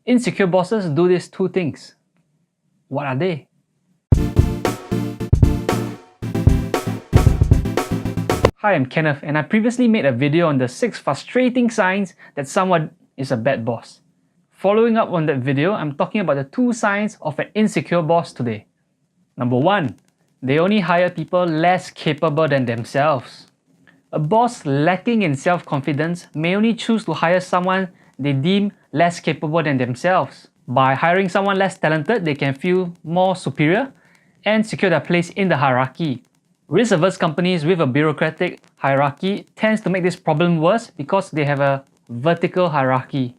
Insecure bosses do these two things. What are they? Hi, I'm Kenneth, and I previously made a video on the 6 frustrating signs that someone is a bad boss. Following up on that video, I'm talking about the 2 signs of an insecure boss today. Number 1, they only hire people less capable than themselves. A boss lacking in self-confidence may only choose to hire someone they deem less capable than themselves. By hiring someone less talented, they can feel more superior and secure their place in the hierarchy. Risk-averse companies with a bureaucratic hierarchy tends to make this problem worse because they have a vertical hierarchy.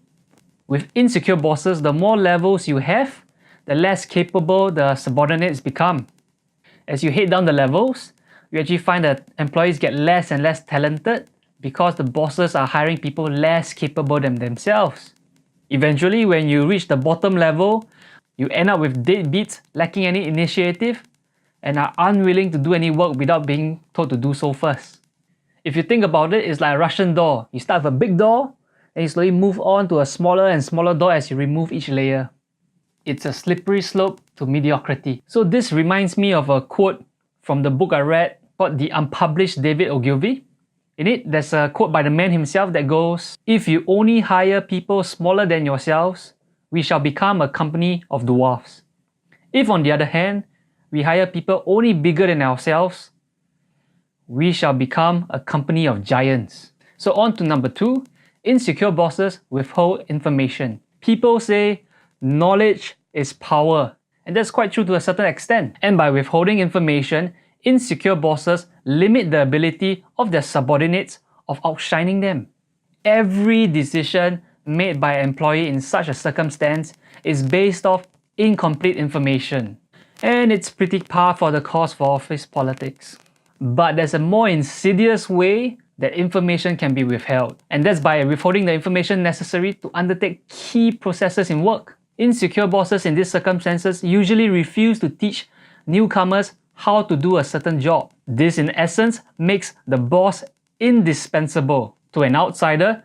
With insecure bosses, the more levels you have, the less capable the subordinates become. As you head down the levels, you actually find that employees get less and less talented because the bosses are hiring people less capable than themselves. Eventually, when you reach the bottom level, you end up with deadbeats lacking any initiative and are unwilling to do any work without being told to do so first. If you think about it, it's like a Russian door. You start with a big door, and you slowly move on to a smaller and smaller door as you remove each layer. It's a slippery slope to mediocrity. So this reminds me of a quote from the book I read called The Unpublished David Ogilvy. In it, there's a quote by the man himself that goes, "If you only hire people smaller than yourselves, we shall become a company of dwarfs. If on the other hand, we hire people only bigger than ourselves, we shall become a company of giants." So on to number 2, insecure bosses withhold information. People say knowledge is power, and that's quite true to a certain extent. And by withholding information, insecure bosses limit the ability of their subordinates of outshining them. Every decision made by an employee in such a circumstance is based off incomplete information. And it's pretty par for the course for office politics. But there's a more insidious way that information can be withheld, and that's by withholding the information necessary to undertake key processes in work. Insecure bosses in these circumstances usually refuse to teach newcomers how to do a certain job. This in essence makes the boss indispensable. To an outsider,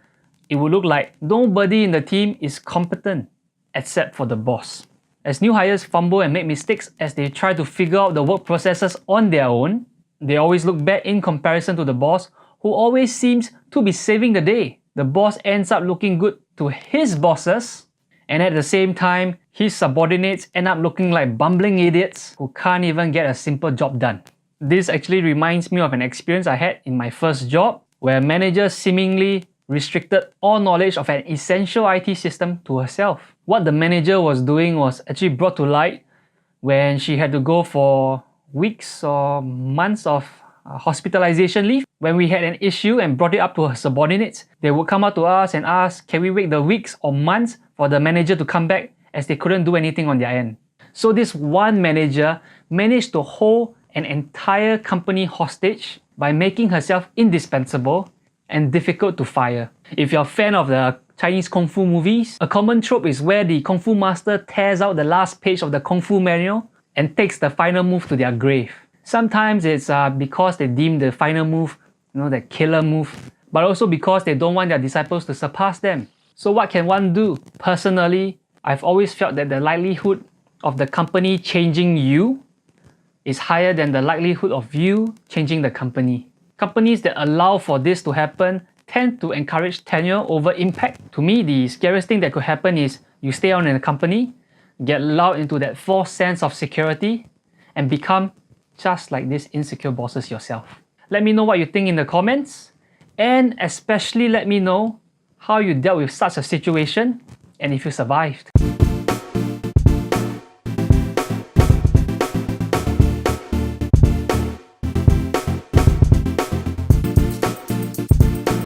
it would look like nobody in the team is competent except for the boss. As new hires fumble and make mistakes as they try to figure out the work processes on their own, they always look bad in comparison to the boss, who always seems to be saving the day. The boss ends up looking good to his bosses, and at the same time, his subordinates end up looking like bumbling idiots who can't even get a simple job done. This actually reminds me of an experience I had in my first job, where a manager seemingly restricted all knowledge of an essential IT system to herself. What the manager was doing was actually brought to light when she had to go for weeks or months of hospitalization leave. When we had an issue and brought it up to her subordinates, they would come up to us and ask, can we wait the weeks or months for the manager to come back, as they couldn't do anything on their end. So this one manager managed to hold an entire company hostage by making herself indispensable and difficult to fire. If you're a fan of the Chinese Kung Fu movies, a common trope is where the Kung Fu master tears out the last page of the Kung Fu manual and takes the final move to their grave. Sometimes it's because they deem the final move, the killer move, but also because they don't want their disciples to surpass them. So what can one do? Personally, I've always felt that the likelihood of the company changing you is higher than the likelihood of you changing the company. Companies that allow for this to happen tend to encourage tenure over impact. To me, the scariest thing that could happen is you stay on in a company, get lulled into that false sense of security, and become just like these insecure bosses yourself. Let me know what you think in the comments, and especially let me know how you dealt with such a situation and if you survived.